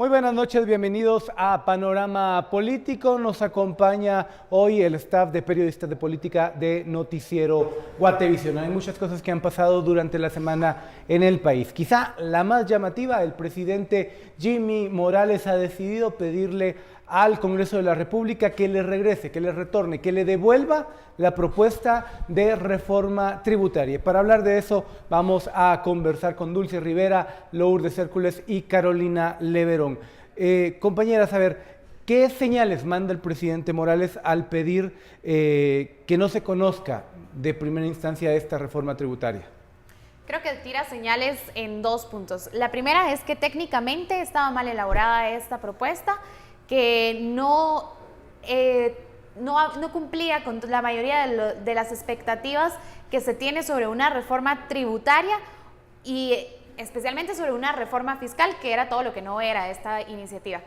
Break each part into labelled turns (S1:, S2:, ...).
S1: Muy buenas noches, bienvenidos a Panorama Político. Nos acompaña hoy el staff de periodistas de política de Noticiero Guatevisión. Hay muchas cosas que han pasado durante la semana en el país. Quizá la más llamativa, el presidente Jimmy Morales ha decidido pedirle al Congreso de la República que le regrese, que le retorne, que le devuelva la propuesta de reforma tributaria. Para hablar de eso vamos a conversar con Dulce Rivera, Lourdes Hércules y Carolina Leverón. Compañeras, a ver, ¿qué señales manda el presidente Morales al pedir que no se conozca de primera instancia esta reforma tributaria?
S2: Creo que tira señales en dos puntos. La primera es que técnicamente estaba mal elaborada esta propuesta, que no cumplía con la mayoría de las expectativas que se tiene sobre una reforma tributaria y especialmente sobre una reforma fiscal, que era todo lo que no era esta iniciativa.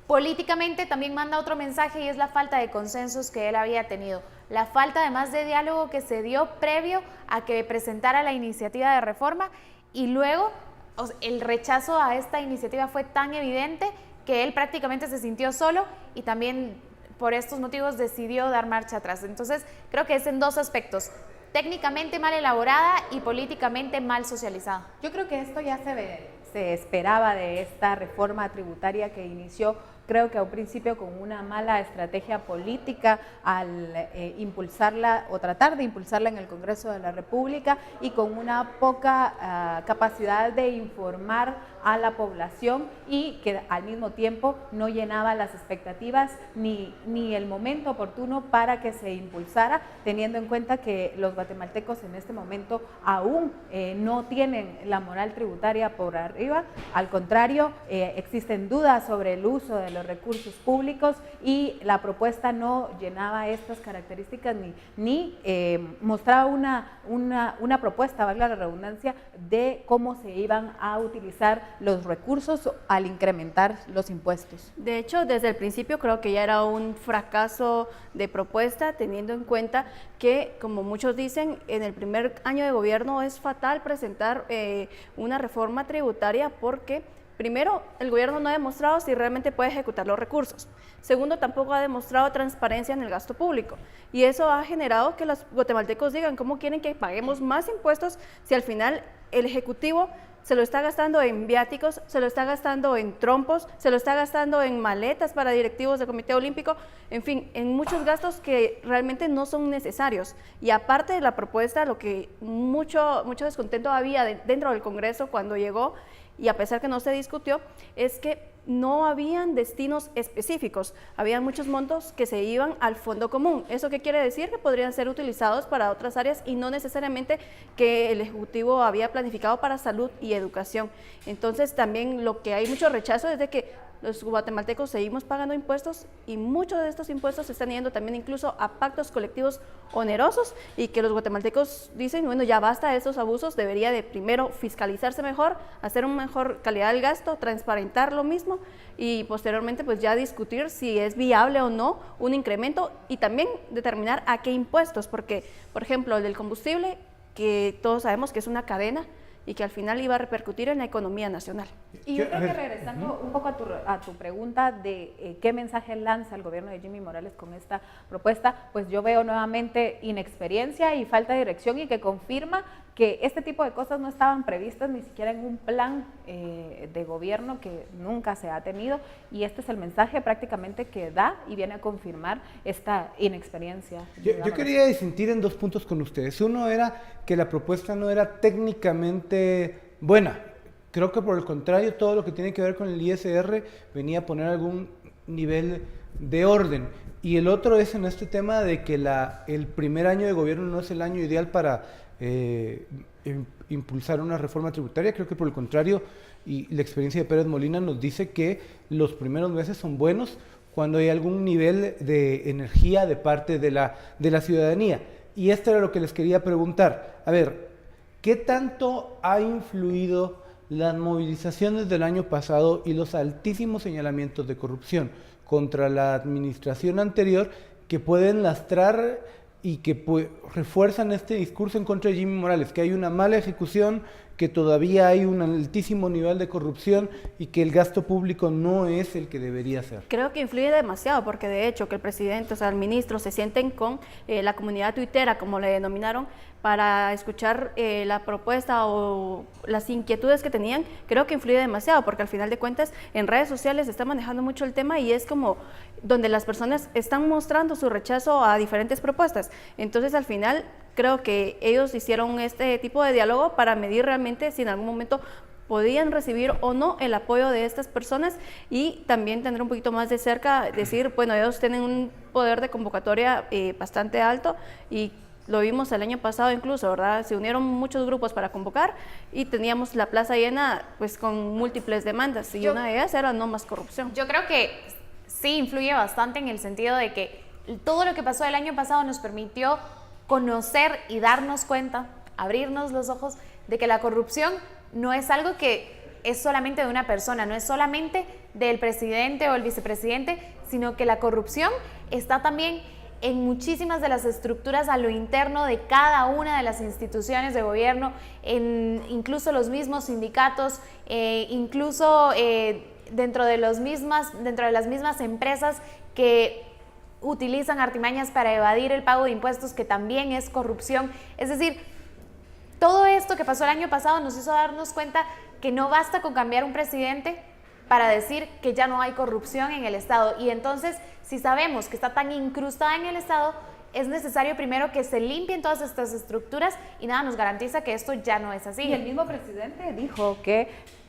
S2: Políticamente también manda otro mensaje y es la falta de consensos que él había tenido, la falta además de diálogo que se dio previo a que presentara la iniciativa de reforma, y luego el rechazo a esta iniciativa fue tan evidente que él prácticamente se sintió solo y también por estos motivos decidió dar marcha atrás. Entonces creo que es en dos aspectos: técnicamente mal elaborada y políticamente mal socializada.
S3: Yo creo que esto ya se esperaba de esta reforma tributaria que inició, creo que a un principio con una mala estrategia política al impulsarla o tratar de impulsarla en el Congreso de la República, y con una poca capacidad de informar a la población, y que al mismo tiempo no llenaba las expectativas ni el momento oportuno para que se impulsara, teniendo en cuenta que los guatemaltecos en este momento aún no tienen la moral tributaria por arriba. Al contrario, existen dudas sobre el uso de los recursos públicos, y la propuesta no llenaba estas características ni mostraba una propuesta, valga la redundancia, de cómo se iban a utilizar los recursos al incrementar los impuestos.
S4: De hecho, desde el principio creo que ya era un fracaso de propuesta, teniendo en cuenta que, como muchos dicen, en el primer año de gobierno es fatal presentar una reforma tributaria, porque primero, el gobierno no ha demostrado si realmente puede ejecutar los recursos. Segundo, tampoco ha demostrado transparencia en el gasto público. Y eso ha generado que los guatemaltecos digan cómo quieren que paguemos más impuestos si al final el Ejecutivo se lo está gastando en viáticos, se lo está gastando en trompos, se lo está gastando en maletas para directivos del Comité Olímpico, en fin, en muchos gastos que realmente no son necesarios. Y aparte de la propuesta, lo que mucho descontento había dentro del Congreso cuando llegó, y a pesar que no se discutió, es que no habían destinos específicos, habían muchos montos que se iban al fondo común. ¿Eso qué quiere decir? Que podrían ser utilizados para otras áreas y no necesariamente que el Ejecutivo había planificado para salud y educación. Entonces también lo que hay mucho rechazo es de que los guatemaltecos seguimos pagando impuestos, y muchos de estos impuestos se están yendo también incluso a pactos colectivos onerosos, y que los guatemaltecos dicen, bueno, ya basta de estos abusos, debería de primero fiscalizarse mejor, hacer una mejor calidad del gasto, transparentar lo mismo, y posteriormente pues ya discutir si es viable o no un incremento, y también determinar a qué impuestos, porque por ejemplo el del combustible, que todos sabemos que es una cadena y que al final iba a repercutir en la economía nacional.
S3: Y yo creo que regresando un poco a tu pregunta de qué mensaje lanza el gobierno de Jimmy Morales con esta propuesta, pues yo veo nuevamente inexperiencia y falta de dirección, y que confirma que este tipo de cosas no estaban previstas ni siquiera en un plan de gobierno que nunca se ha tenido, y este es el mensaje prácticamente que da y viene a confirmar esta inexperiencia.
S1: Yo quería disentir en dos puntos con ustedes. Uno era que la propuesta no era técnicamente buena. Creo que por el contrario, todo lo que tiene que ver con el ISR venía a poner algún nivel de orden. Y el otro es en este tema de que el primer año de gobierno no es el año ideal para impulsar una reforma tributaria. Creo que por el contrario, y la experiencia de Pérez Molina nos dice que los primeros meses son buenos cuando hay algún nivel de energía de parte de la ciudadanía. Y esto era lo que les quería preguntar. A ver, ¿qué tanto ha influido las movilizaciones del año pasado y los altísimos señalamientos de corrupción contra la administración anterior, que pueden lastrar y que refuerzan este discurso en contra de Jimmy Morales, que hay una mala ejecución, que todavía hay un altísimo nivel de corrupción y que el gasto público no es el que debería ser?
S4: Creo que influye demasiado, porque de hecho que el presidente, o sea, el ministro, se sienten con la comunidad tuitera, como le denominaron, para escuchar la propuesta o las inquietudes que tenían. Creo que influye demasiado, porque al final de cuentas en redes sociales se está manejando mucho el tema y es como donde las personas están mostrando su rechazo a diferentes propuestas. Entonces al final creo que ellos hicieron este tipo de diálogo para medir realmente si en algún momento podían recibir o no el apoyo de estas personas, y también tener un poquito más de cerca, decir, bueno, ellos tienen un poder de convocatoria bastante alto, y lo vimos el año pasado incluso, ¿verdad? Se unieron muchos grupos para convocar y teníamos la plaza llena pues con múltiples demandas, y una de ellas era no más corrupción.
S2: Yo creo que sí influye bastante, en el sentido de que todo lo que pasó el año pasado nos permitió conocer y darnos cuenta, abrirnos los ojos de que la corrupción no es algo que es solamente de una persona, no es solamente del presidente o el vicepresidente, sino que la corrupción está también en muchísimas de las estructuras a lo interno de cada una de las instituciones de gobierno, en incluso los mismos sindicatos, incluso dentro de las mismas empresas que utilizan artimañas para evadir el pago de impuestos, que también es corrupción. Es decir, todo esto que pasó el año pasado nos hizo darnos cuenta que no basta con cambiar un presidente para decir que ya no hay corrupción en el Estado. Y entonces, si sabemos que está tan incrustada en el Estado, es necesario primero que se limpien todas estas estructuras, y nada nos garantiza que esto ya no es así.
S3: Y el mismo presidente dijo que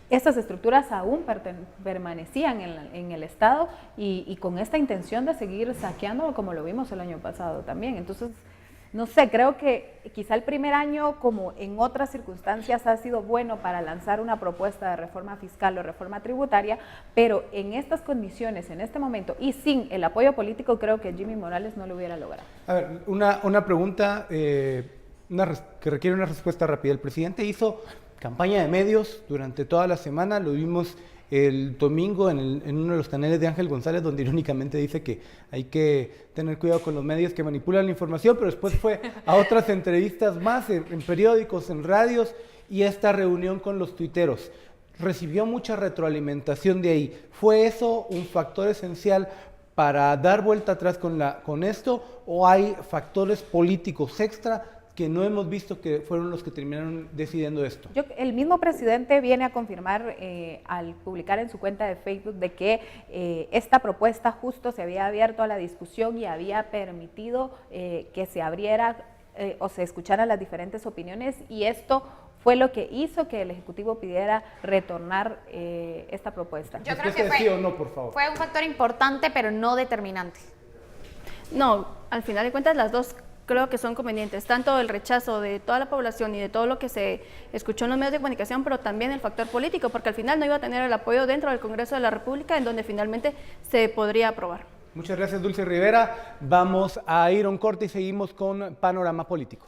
S3: estas estructuras aún permanecían en el Estado, y con esta intención de seguir saqueándolo, como lo vimos el año pasado también. Entonces, no sé, creo que quizá el primer año, como en otras circunstancias, ha sido bueno para lanzar una propuesta de reforma fiscal o reforma tributaria, pero en estas condiciones, en este momento, y sin el apoyo político, creo que Jimmy Morales no lo hubiera logrado.
S1: A ver, una pregunta que requiere una respuesta rápida. El presidente hizo campaña de medios durante toda la semana, lo vimos el domingo en uno de los canales de Ángel González, donde irónicamente dice que hay que tener cuidado con los medios que manipulan la información, pero después fue a otras entrevistas más en periódicos, en radios, y esta reunión con los tuiteros. Recibió mucha retroalimentación de ahí. ¿Fue eso un factor esencial para dar vuelta atrás con esto, o hay factores políticos extra que no hemos visto que fueron los que terminaron decidiendo esto?
S3: El mismo presidente viene a confirmar al publicar en su cuenta de Facebook de que esta propuesta justo se había abierto a la discusión y había permitido que se abriera o se escucharan las diferentes opiniones, y esto fue lo que hizo que el Ejecutivo pidiera retornar esta propuesta.
S2: Yo creo que
S1: sí o no, por favor.
S2: Fue un factor importante, pero no determinante.
S4: No, al final de cuentas las dos creo que son convenientes, tanto el rechazo de toda la población y de todo lo que se escuchó en los medios de comunicación, pero también el factor político, porque al final no iba a tener el apoyo dentro del Congreso de la República, en donde finalmente se podría aprobar.
S1: Muchas gracias, Dulce Rivera. Vamos a ir a un corte y seguimos con Panorama Político.